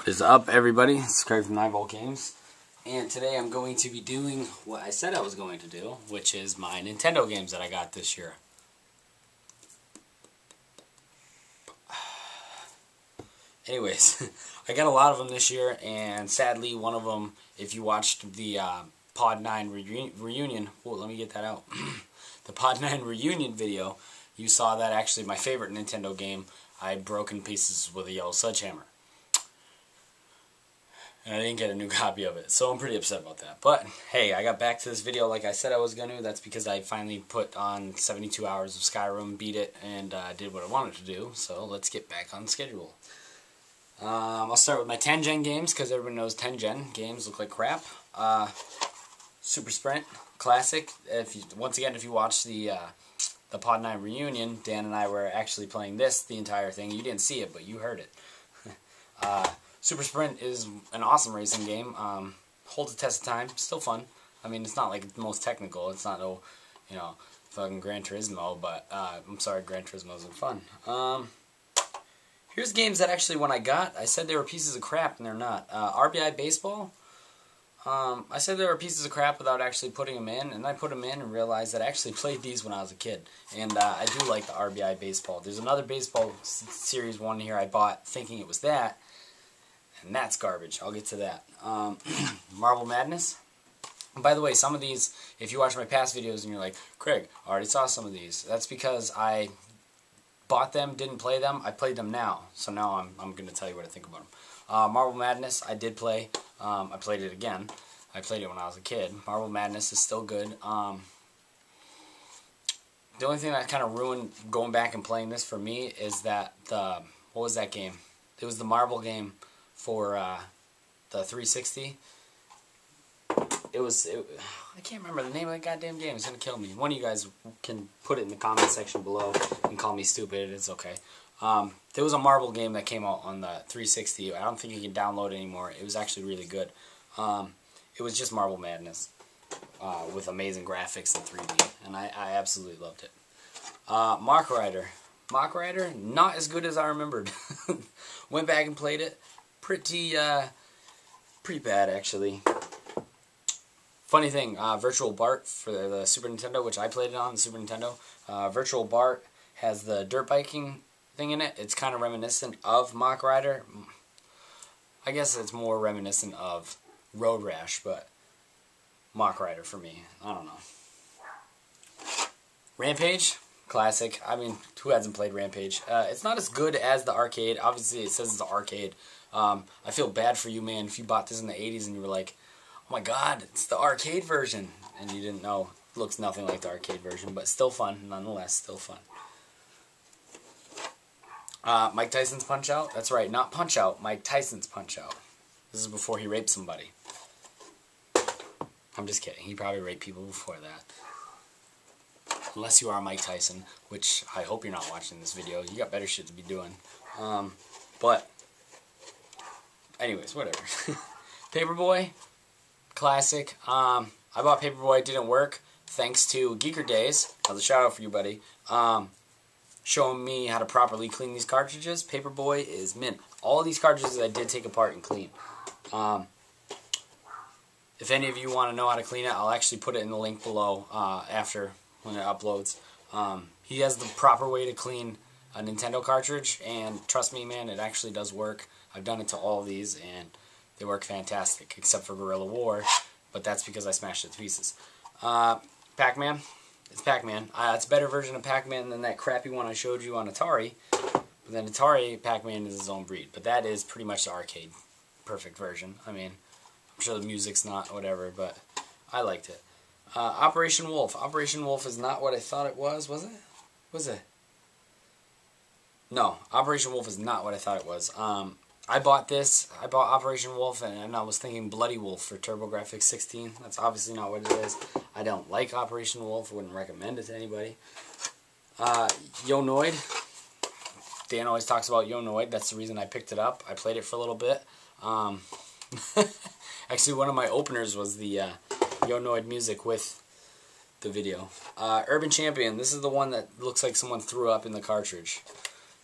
What is up, everybody? It's Craig from 9V Games, and today I'm going to be doing what I said I was going to do, which is my Nintendo games that I got this year. Anyways, I got a lot of them this year, and sadly, one of them, if you watched the Pod 9 reunion, whoa, let me get that out. The Pod 9 reunion video, you saw that actually my favorite Nintendo game, I broke in pieces with a yellow sledgehammer. And I didn't get a new copy of it, so I'm pretty upset about that. But, hey, I got back to this video like I said I was going to. That's because I finally put on 72 hours of Skyrim, beat it, and did what I wanted to do. So, let's get back on schedule. I'll start with my 10-gen games, because everyone knows 10-gen games look like crap. Super Sprint, classic. Once again, if you watch the Pod 9 reunion, Dan and I were actually playing this, the entire thing. You didn't see it, but you heard it. Super Sprint is an awesome racing game. Holds the test of time. Still fun. I mean, it's not like the most technical. It's not no, fucking Gran Turismo. But I'm sorry, Gran Turismo isn't fun. Here's games that actually, when I got, I said they were pieces of crap, and they're not. RBI Baseball. I said they were pieces of crap without actually putting them in, and I put them in and realized that I actually played these when I was a kid. And I do like the RBI Baseball. There's another baseball series one here I bought thinking it was that. And that's garbage. I'll get to that. Marble Madness. And by the way, some of these, if you watch my past videos and you're like, Craig, I already saw some of these. That's because I bought them, didn't play them. I played them now. So now I'm going to tell you what I think about them. Marble Madness, I did play. I played it again. I played it when I was a kid. Marble Madness is still good. The only thing that kind of ruined going back and playing this for me is that what was that game? It was the marble game for the 360. I can't remember the name of the goddamn game. It's going to kill me. One of you guys can put it in the comment section below and call me stupid. It's okay. There was a marble game that came out on the 360. I don't think you can download it anymore. It was actually really good. It was just Marble Madness with amazing graphics and 3D, and I absolutely loved it. Mach Rider. Mach Rider, not as good as I remembered. Went back and played it. Pretty bad, actually. Funny thing, Virtual Bart for the Super Nintendo, which I played it on the Super Nintendo. Virtual Bart has the dirt biking thing in it. It's kind of reminiscent of Mach Rider. I guess it's more reminiscent of Road Rash, but Mach Rider for me. I don't know. Rampage, classic. I mean, who hasn't played Rampage? It's not as good as the arcade. Obviously, it says it's the arcade. I feel bad for you, man, if you bought this in the 80s and you were like, oh my god, it's the arcade version, and you didn't know. It looks nothing like the arcade version, but still fun, nonetheless, still fun. Mike Tyson's Punch-Out? That's right, not Punch-Out, Mike Tyson's Punch-Out. This is before he raped somebody. I'm just kidding, he probably raped people before that. Unless you are Mike Tyson, which I hope you're not watching this video. You got better shit to be doing. But anyways, whatever. Paperboy, classic. I bought Paperboy, it didn't work. Thanks to GeekerDays. That was a shout out for you, buddy. Showing me how to properly clean these cartridges. Paperboy is mint. All of these cartridges I did take apart and clean. If any of you want to know how to clean it, I'll actually put it in the link below after when it uploads. He has the proper way to clean a Nintendo cartridge, and trust me, man, it actually does work. I've done it to all of these, and they work fantastic, except for Guerrilla War, but that's because I smashed it to pieces. Pac-Man. It's Pac-Man. It's a better version of Pac-Man than that crappy one I showed you on Atari. But then Atari, Pac-Man is his own breed. But that is pretty much the arcade perfect version. I mean, I'm sure the music's not whatever, but I liked it. Operation Wolf. Operation Wolf is not what I thought it was it? Was it? No, Operation Wolf is not what I thought it was. I bought this. I bought Operation Wolf, and I was thinking Bloody Wolf for TurboGrafx 16. That's obviously not what it is. I don't like Operation Wolf. I wouldn't recommend it to anybody. Yo-Noid. Dan always talks about Yo-Noid. That's the reason I picked it up. I played it for a little bit. Actually, one of my openers was the Yo-Noid music with the video. Urban Champion. This is the one that looks like someone threw up in the cartridge.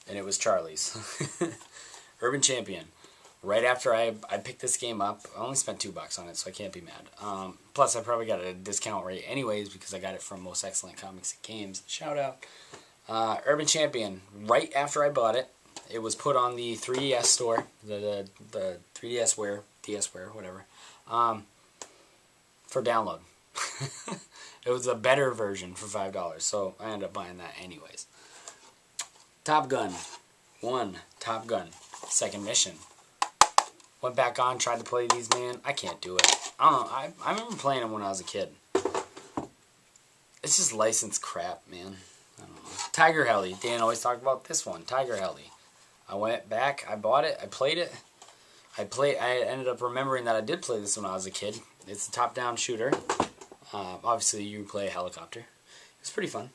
And it was Charlie's. Urban Champion. right after I picked this game up. I only spent $2 on it, so I can't be mad. Plus, I probably got a discount rate anyways because I got it from Most Excellent Comics and Games. Shout out. Urban Champion. Right after I bought it, it was put on the 3DS store, the 3DSware, DSware, whatever, for download. It was a better version for $5, so I ended up buying that anyways. Top Gun. 1. Top Gun. Second mission. Went back on, tried to play these, man. I can't do it. I don't know. I remember playing them when I was a kid. It's just licensed crap, man. I don't know. Tiger Heli. Dan always talked about this one. Tiger Heli. I went back, I bought it, I played it. I ended up remembering that I did play this when I was a kid. It's a top-down shooter. Obviously, you play a helicopter. It's pretty fun.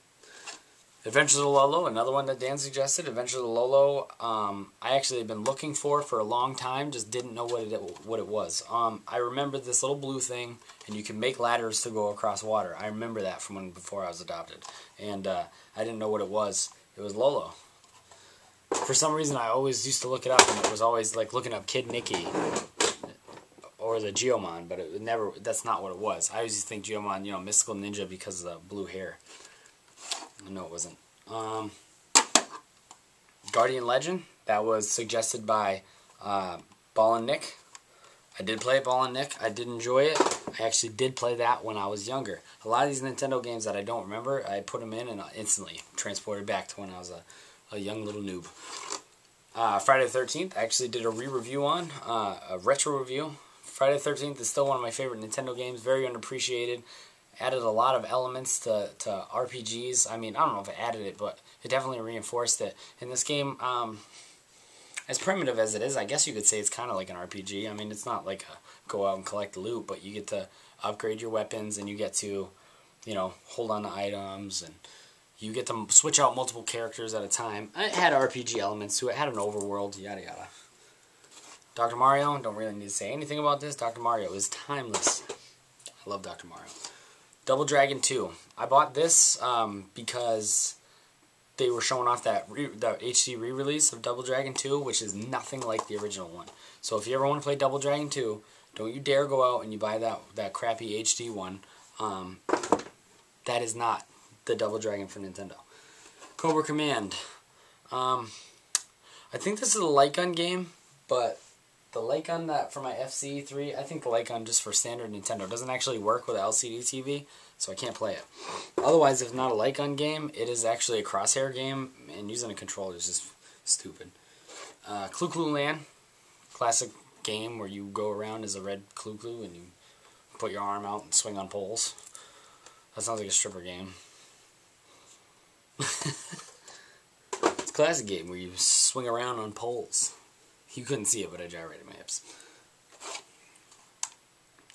Adventures of Lolo, another one that Dan suggested. Adventures of Lolo, I actually had been looking for a long time, just didn't know what it was. I remember this little blue thing, and you can make ladders to go across water. I remember that from before I was adopted, and I didn't know what it was. It was Lolo. For some reason, I always used to look it up, and it was always like looking up Kid Nicky or the Geomon, but it never. That's not what it was. I always used to think Geomon, mystical ninja because of the blue hair. No, it wasn't. Guardian Legend. That was suggested by Ball and Nick. I did play Ball and Nick. I did enjoy it. I actually did play that when I was younger. A lot of these Nintendo games that I don't remember, I put them in and instantly transported back to when I was a young little noob. Friday the 13th, I actually did a re-review on, a retro review. Friday the 13th is still one of my favorite Nintendo games, very underappreciated. Added a lot of elements to RPGs. I mean, I don't know if it added it, but it definitely reinforced it. In this game, as primitive as it is, I guess you could say it's kind of like an RPG. I mean, it's not like a go out and collect loot, but you get to upgrade your weapons, and you get to, hold on to items, and you get to switch out multiple characters at a time. It had RPG elements to it. It had an overworld, yada yada. Dr. Mario, don't really need to say anything about this. Dr. Mario is timeless. I love Dr. Mario. Double Dragon 2. I bought this because they were showing off the HD re-release of Double Dragon 2, which is nothing like the original one. So if you ever want to play Double Dragon 2, don't you dare go out and you buy that crappy HD one. That is not the Double Dragon for Nintendo. Cobra Command. I think this is a light gun game, but the light gun that for my FC3, I think the light gun just for standard Nintendo doesn't actually work with an LCD TV, so I can't play it. Otherwise, if not a light gun game, it is actually a crosshair game, and using a controller is just stupid. Clu Clu Land, classic game where you go around as a red Clu Clu and you put your arm out and swing on poles. That sounds like a stripper game. It's a classic game where you swing around on poles. You couldn't see it, but I gyrated my hips.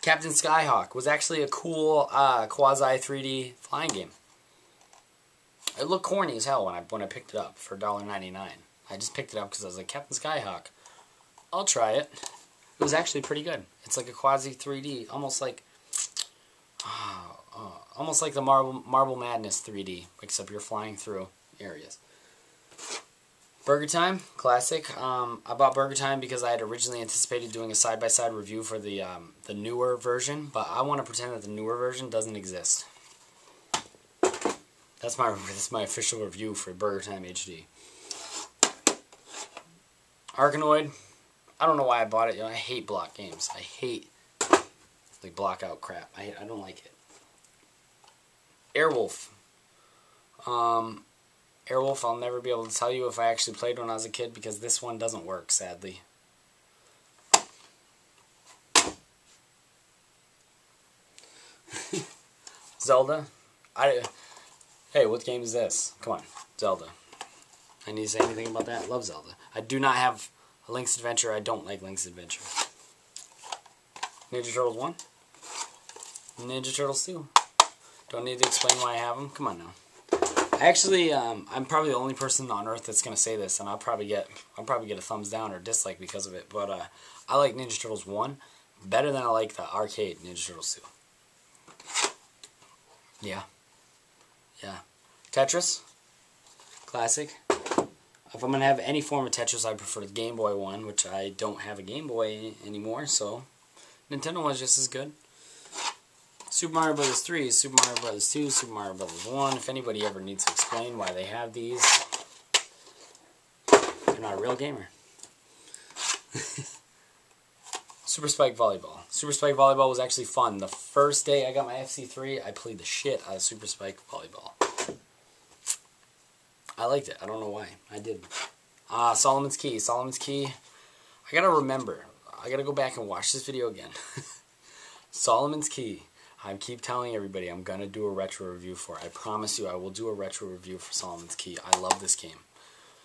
Captain Skyhawk was actually a cool quasi 3D flying game. It looked corny as hell when I picked it up for $1.99. I just picked it up because I was like, Captain Skyhawk, I'll try it. It was actually pretty good. It's like a quasi 3D, almost like the Marble Madness 3D, except you're flying through areas. Burger Time, classic. I bought Burger Time because I had originally anticipated doing a side-by-side review for the newer version, but I want to pretend that the newer version doesn't exist. That's my official review for Burger Time HD. Arkanoid, I don't know why I bought it. I hate block games. I hate like block out crap. I don't like it. Airwolf. Airwolf, I'll never be able to tell you if I actually played when I was a kid because this one doesn't work, sadly. Zelda. Hey, what game is this? Come on, Zelda. I need to say anything about that? I love Zelda. I do not have a Link's Adventure. I don't like Link's Adventure. Ninja Turtles 1. Ninja Turtles 2. Don't need to explain why I have them. Come on now. Actually, I'm probably the only person on Earth that's gonna say this, and I'll probably get a thumbs down or dislike because of it. But I like Ninja Turtles 1 better than I like the arcade Ninja Turtles 2. Yeah. Tetris, classic. If I'm going to have any form of Tetris, I prefer the Game Boy one, which I don't have a Game Boy anymore, so Nintendo one's just as good. Super Mario Bros. 3, Super Mario Bros. 2, Super Mario Bros. 1. If anybody ever needs to explain why they have these, they're not a real gamer. Super Spike Volleyball. Super Spike Volleyball was actually fun. The first day I got my FC3, I played the shit out of Super Spike Volleyball. I liked it. I don't know why. I did. Solomon's Key. Solomon's Key. I gotta remember. I gotta go back and watch this video again. Solomon's Key. I keep telling everybody I'm gonna do a retro review for it. I promise you I will do a retro review for Solomon's Key. I love this game.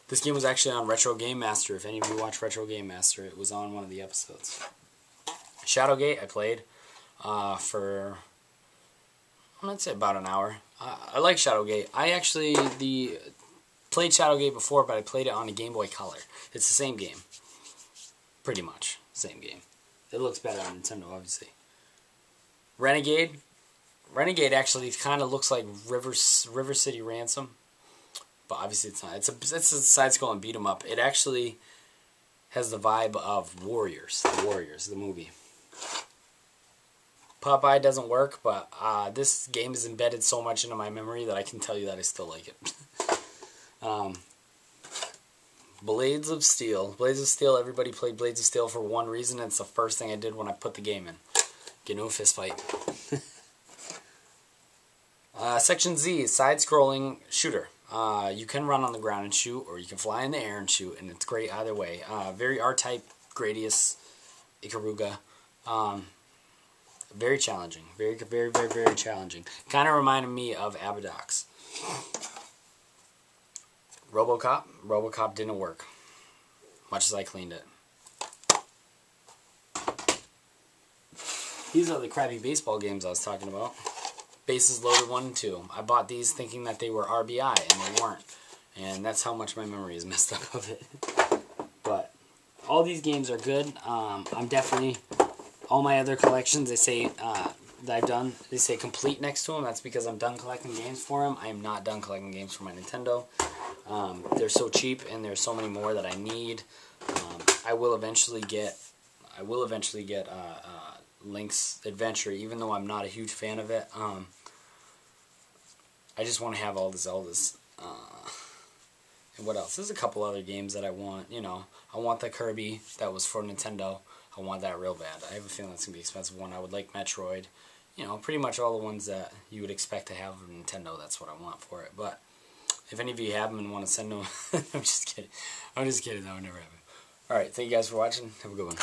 This game was actually on Retro Game Master. If any of you watch Retro Game Master, it was on one of the episodes. Shadowgate I played for, let's say, about an hour. I like Shadowgate. I actually played Shadowgate before, but I played it on a Game Boy Color. It's the same game. Pretty much. Same game. It looks better on Nintendo, obviously. Renegade. Renegade actually kind of looks like River City Ransom. But obviously it's not. It's a side-scrolling beat-em-up. It actually has the vibe of Warriors. The Warriors, the movie. Popeye doesn't work, but this game is embedded so much into my memory that I can tell you that I still like it. Blades of Steel. Blades of Steel, everybody played Blades of Steel for one reason, and it's the first thing I did when I put the game in. Get into a fist fight. Section Z, side-scrolling shooter. You can run on the ground and shoot, or you can fly in the air and shoot, and it's great either way. Very R-Type, Gradius, Ikaruga. Very challenging. Very, very, very, very challenging. Kind of reminded me of Abadox. RoboCop. RoboCop didn't work. Much as I cleaned it. These are the crappy baseball games I was talking about. Bases Loaded 1 and 2. I bought these thinking that they were RBI, and they weren't. And that's how much my memory is messed up of it. But all these games are good. I'm definitely... All my other collections, they say that I've done, they say complete next to them. That's because I'm done collecting games for them. I am not done collecting games for my Nintendo. They're so cheap, and there's so many more that I need. I will eventually get Link's Adventure, even though I'm not a huge fan of it. I just want to have all the Zeldas. And what else? There's a couple other games that I want. You know, I want the Kirby that was for Nintendo. I want that real bad. I have a feeling that's going to be an expensive one. I would like Metroid. You know, pretty much all the ones that you would expect to have from Nintendo, that's what I want for it. But if any of you have them and want to send them, I'm just kidding. I'm just kidding. That would never happen. Alright, thank you guys for watching. Have a good one.